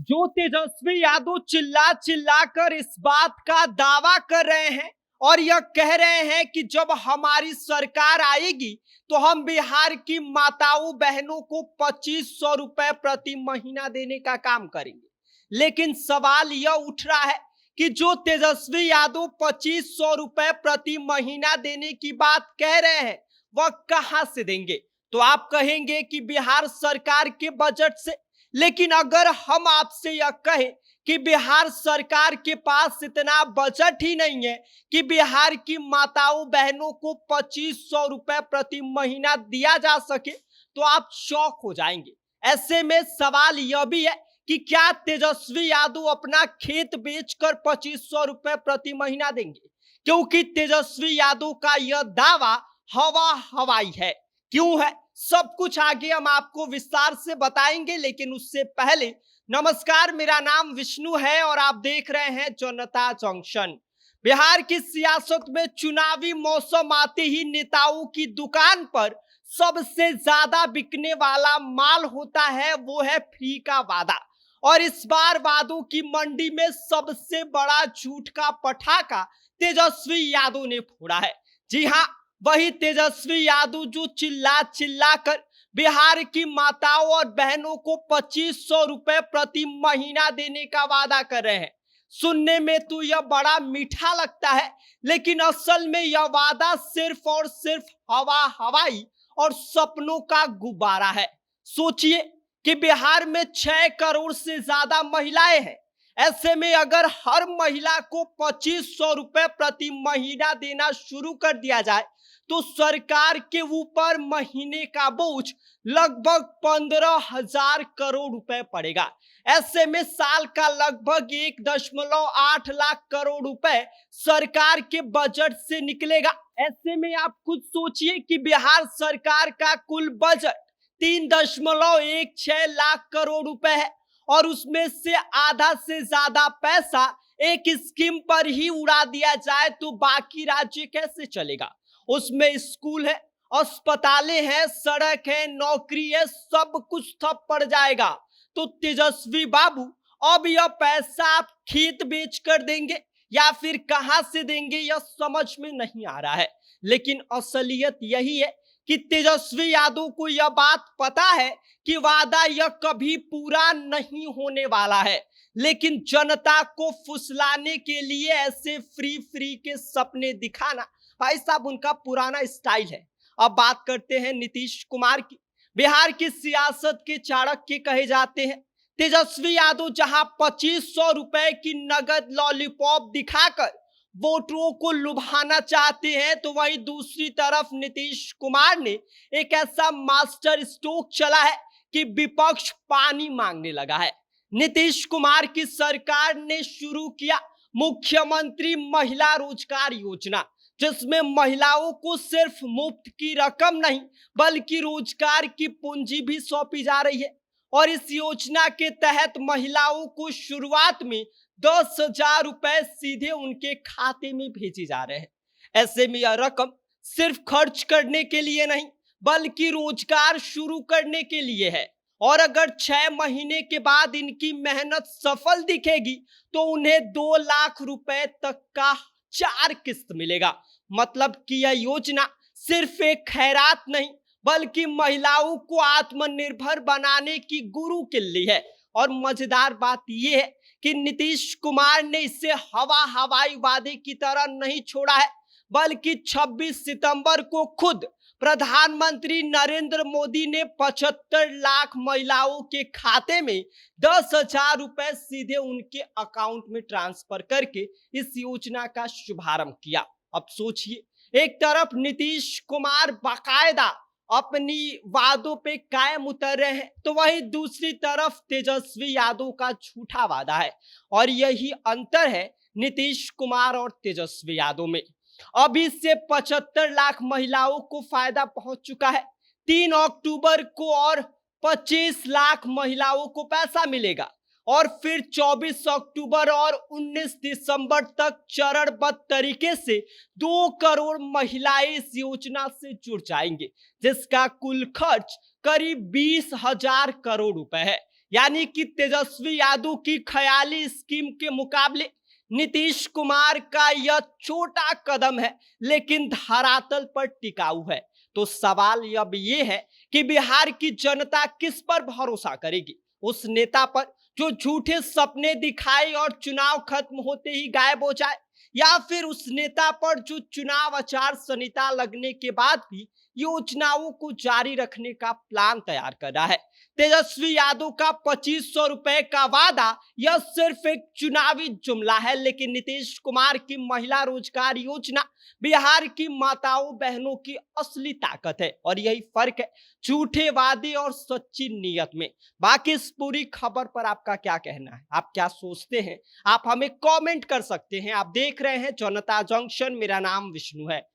जो तेजस्वी यादव चिल्ला चिल्ला कर इस बात का दावा कर रहे हैं और यह कह रहे हैं कि जब हमारी सरकार आएगी तो हम बिहार की माताओं बहनों को 2500 रुपए प्रति महीना देने का काम करेंगे। लेकिन सवाल यह उठ रहा है कि जो तेजस्वी यादव 2500 रुपए प्रति महीना देने की बात कह रहे हैं वह कहां से देंगे। तो आप कहेंगे कि बिहार सरकार के बजट से। लेकिन अगर हम आपसे यह कहें कि बिहार सरकार के पास इतना बजट ही नहीं है कि बिहार की माताओं बहनों को 2500 रुपए प्रति महीना दिया जा सके तो आप शॉक हो जाएंगे। ऐसे में सवाल यह भी है कि क्या तेजस्वी यादव अपना खेत बेचकर 2500 रुपए प्रति महीना देंगे, क्योंकि तेजस्वी यादव का यह दावा हवा हवाई है। क्यों है, सब कुछ आगे हम आपको विस्तार से बताएंगे। लेकिन उससे पहले नमस्कार, मेरा नाम विष्णु है और आप देख रहे हैं जनता जंक्शन। बिहार की सियासत में चुनावी मौसम आते ही नेताओं की दुकान पर सबसे ज्यादा बिकने वाला माल होता है वो है फ्री का वादा। और इस बार वादों की मंडी में सबसे बड़ा झूठ का पटाखा तेजस्वी यादव ने फोड़ा है। जी हाँ, वही तेजस्वी यादव जो चिल्ला चिल्ला कर बिहार की माताओं और बहनों को 2500 रुपए प्रति महीना देने का वादा कर रहे हैं। सुनने में तो यह बड़ा मीठा लगता है, लेकिन असल में यह वादा सिर्फ और सिर्फ हवा हवाई और सपनों का गुब्बारा है। सोचिए कि बिहार में 6 करोड़ से ज्यादा महिलाएं हैं। ऐसे में अगर हर महिला को 2500 रुपए प्रति महीना देना शुरू कर दिया जाए तो सरकार के ऊपर महीने का बोझ लगभग 15,000 करोड़ रुपए पड़ेगा। ऐसे में साल का लगभग 1.8 लाख करोड़ रुपए सरकार के बजट से निकलेगा। ऐसे में आप खुद सोचिए कि बिहार सरकार का कुल बजट 3.16 लाख करोड़ रुपए है और उसमें से आधा से ज्यादा पैसा एक स्कीम पर ही उड़ा दिया जाए तो बाकी राज्य कैसे चलेगा। उसमें स्कूल है, अस्पतालें हैं, सड़क है, नौकरी है, सब कुछ ठप पड़ जाएगा। तो तेजस्वी बाबू अब यह पैसा आप खेत बेच कर देंगे या फिर कहां से देंगे यह समझ में नहीं आ रहा है। लेकिन असलियत यही है कि तेजस्वी यादव को यह बात पता है कि वादा यह कभी पूरा नहीं होने वाला है, लेकिन जनता को फुसलाने के लिए ऐसे फ्री के सपने दिखाना भाई साहब उनका पुराना स्टाइल है। अब बात करते हैं नीतीश कुमार की। बिहार की सियासत के चाणक्य कहे जाते हैं। तेजस्वी यादव जहां 2500 रुपए की नगद लॉलीपॉप दिखाकर वोटरों को लुभाना चाहते हैं तो वहीं दूसरी तरफ नीतीश कुमार ने एक ऐसा मास्टर स्ट्रोक चला है कि विपक्ष पानी मांगने लगा है। नीतीश कुमार की सरकार ने शुरू किया मुख्यमंत्री महिला रोजगार योजना, जिसमें महिलाओं को सिर्फ मुफ्त की रकम नहीं बल्कि रोजगार की पूंजी भी सौंपी जा रही है। और इस योजना के तहत महिलाओं को शुरुआत में 10,000 रुपए सीधे उनके खाते में भेजे जा रहे हैं। ऐसे में यह रकम सिर्फ खर्च करने के लिए नहीं बल्कि रोजगार शुरू करने के लिए है। और अगर 6 महीने के बाद इनकी मेहनत सफल दिखेगी तो उन्हें 2 लाख रुपए तक का 4 किस्त मिलेगा। मतलब कि यह योजना सिर्फ एक खैरात नहीं बल्कि महिलाओं को आत्मनिर्भर बनाने की गुरु किल्ली है। और मजेदार बात यह है कि नीतीश कुमार ने इसे हवा हवाई वादे की तरह नहीं छोड़ा है, बल्कि 26 सितंबर को खुद प्रधानमंत्री नरेंद्र मोदी ने 75 लाख महिलाओं के खाते में 10,000 रुपए सीधे उनके अकाउंट में ट्रांसफर करके इस योजना का शुभारंभ किया। अब सोचिए, एक तरफ नीतीश कुमार बाकायदा अपनी वादों पे कायम उतर रहे हैं तो वहीं दूसरी तरफ तेजस्वी यादव का झूठा वादा है। और यही अंतर है नीतीश कुमार और तेजस्वी यादव में। अभी से 75 लाख महिलाओं को फायदा पहुंच चुका है। 3 अक्टूबर को और 25 लाख महिलाओं को पैसा मिलेगा और फिर 24 अक्टूबर और 19 दिसंबर तक चरणबद्ध तरीके से 2 करोड़ महिलाएं इस योजना से जुड़ जाएंगे, जिसका कुल खर्च करीब 20,000 करोड़ रुपए है। यानी कि तेजस्वी यादव की ख्याली स्कीम के मुकाबले नीतीश कुमार का यह छोटा कदम है, लेकिन धरातल पर टिकाऊ है। तो सवाल अब ये है कि बिहार की जनता किस पर भरोसा करेगी? उस नेता पर जो झूठे सपने दिखाए और चुनाव खत्म होते ही गायब हो जाए, या फिर उस नेता पर जो चुनाव आचार संहिता लगने के बाद भी योजनाओं को जारी रखने का प्लान तैयार कर रहा है? तेजस्वी यादव का 2500 रुपए का वादा यह सिर्फ एक चुनावी जुमला है, लेकिन नीतीश कुमार की महिला रोजगार योजना बिहार की माताओं बहनों की असली ताकत है। और यही फर्क है झूठे वादे और सच्ची नीयत में। बाकी इस पूरी खबर पर आपका क्या कहना है? आप क्या सोचते हैं? आप हमें कमेंट कर सकते हैं। आप देख रहे हैं जनता जंक्शन, मेरा नाम विष्णु है।